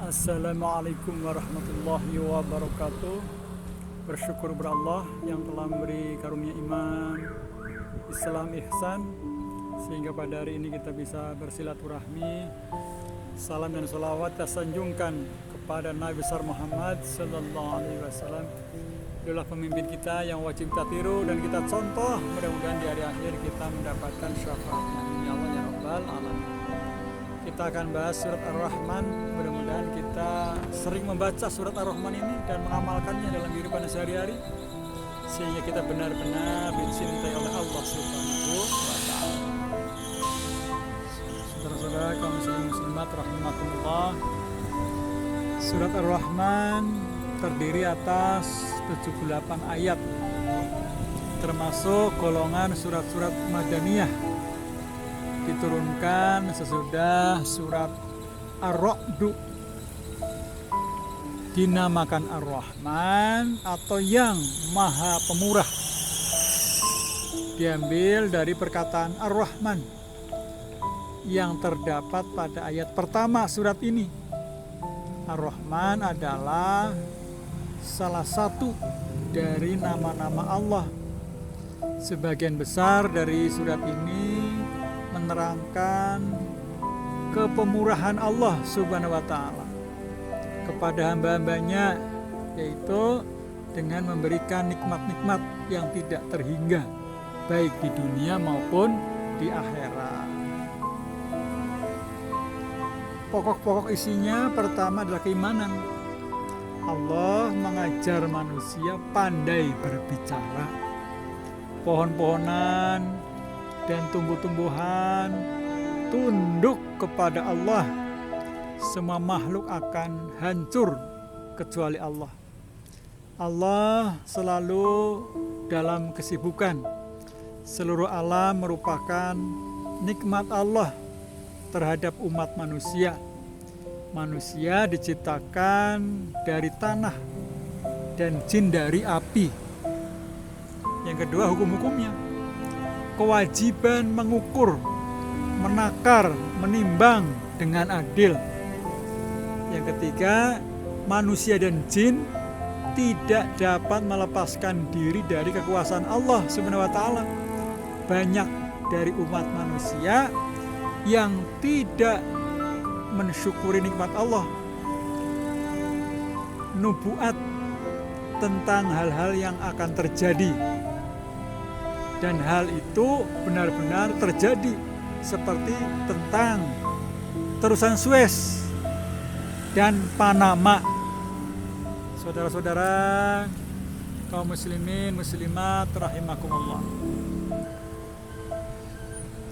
Assalamualaikum warahmatullahi wabarakatuh. Bersyukur kepada Allah yang telah memberi karunia iman, Islam, ihsan, sehingga pada hari ini kita bisa bersilaturahmi. Salam dan salawat kita sanjungkan kepada Nabi besar Muhammad sallallahu alaihi wasallam. Itulah pemimpin kita yang wajib kita tiru dan kita contoh. Mudah-mudahan di hari akhir kita mendapatkan syafaatnya. Ya Allah ya Rabbal alamin. Kita akan bahas surat Ar-Rahman. Mudah-mudahan kita sering membaca surat Ar-Rahman ini dan mengamalkannya dalam kehidupan sehari-hari, sehingga kita benar-benar dicintai oleh Allah Subhanahu wa ta'ala. Saudara-saudara kaum muslimin muslimat rahimakumullah, surat Ar-Rahman terdiri atas 78 ayat, termasuk golongan surat-surat Madaniyah, diturunkan sesudah surat Ar-Ra'd, dinamakan Ar-Rahman atau yang Maha Pemurah. Diambil dari perkataan Ar-Rahman yang terdapat pada ayat pertama surat ini. Ar-Rahman adalah salah satu dari nama-nama Allah. Sebagian besar dari surat ini menerangkan kepemurahan Allah Subhanahu wa ta'ala kepada hamba-hambanya, yaitu dengan memberikan nikmat-nikmat yang tidak terhingga, baik di dunia maupun di akhirat. Pokok-pokok isinya pertama adalah keimanan. Allah mengajar manusia pandai berbicara. Pohon-pohonan dan tumbuh-tumbuhan tunduk kepada Allah. Semua makhluk akan hancur kecuali Allah. Allah selalu dalam kesibukan. Seluruh alam merupakan nikmat Allah terhadap umat manusia. Manusia diciptakan dari tanah dan jin dari api. Yang kedua, hukum-hukumnya. Kewajiban mengukur, menakar, menimbang dengan adil. Yang ketiga, manusia dan jin tidak dapat melepaskan diri dari kekuasaan Allah Subhanahu wa ta'ala. Banyak dari umat manusia yang tidak mensyukuri nikmat Allah. Nubuat tentang hal-hal yang akan terjadi, dan hal itu benar-benar terjadi, seperti tentang terusan Suez dan Panama. Saudara-saudara kaum muslimin muslimat rahimakumullah,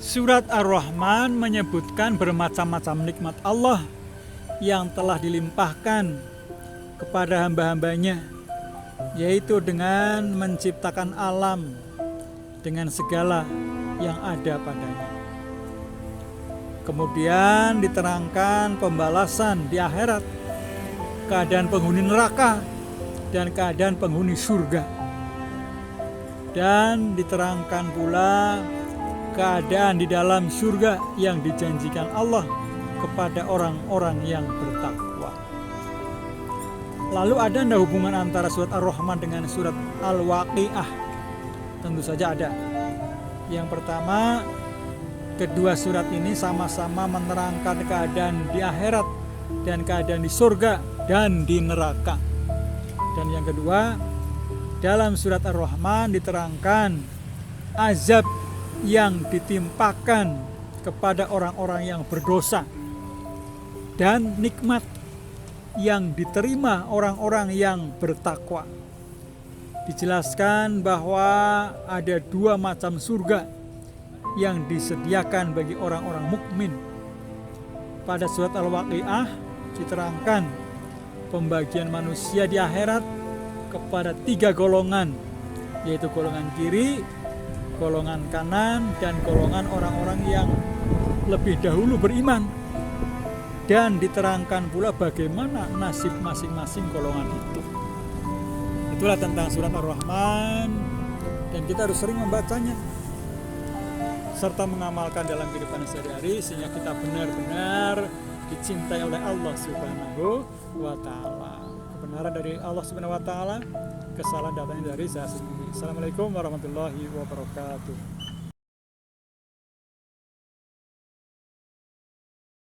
surat Ar-Rahman menyebutkan bermacam-macam nikmat Allah yang telah dilimpahkan kepada hamba-hambanya, yaitu dengan menciptakan alam dengan segala yang ada padanya. Kemudian diterangkan pembalasan di akhirat, keadaan penghuni neraka dan keadaan penghuni surga. Dan diterangkan pula keadaan di dalam surga yang dijanjikan Allah kepada orang-orang yang bertakwa. Lalu ada enggak hubungan antara surat Ar-Rahman dengan surat Al-Waqiah? Tentu saja ada. Yang pertama, kedua surat ini sama-sama menerangkan keadaan di akhirat dan keadaan di surga dan di neraka. Dan yang kedua, dalam surat Ar-Rahman diterangkan azab yang ditimpakan kepada orang-orang yang berdosa dan nikmat yang diterima orang-orang yang bertakwa. Dijelaskan bahwa ada dua macam surga yang disediakan bagi orang-orang mukmin. Pada surat Al-Waqiah diterangkan pembagian manusia di akhirat kepada 3 golongan, yaitu golongan kiri, golongan kanan, dan golongan orang-orang yang lebih dahulu beriman. Dan diterangkan pula bagaimana nasib masing-masing golongan itu. Itulah tentang surat Ar-Rahman, dan kita harus sering membacanya serta mengamalkan dalam kehidupan sehari-hari, sehingga kita benar-benar dicintai oleh Allah Subhanahu wa taala. Kebenaran dari Allah Subhanahu wa taala, kesalahan datangnya dari saya sendiri. Assalamualaikum warahmatullahi wabarakatuh.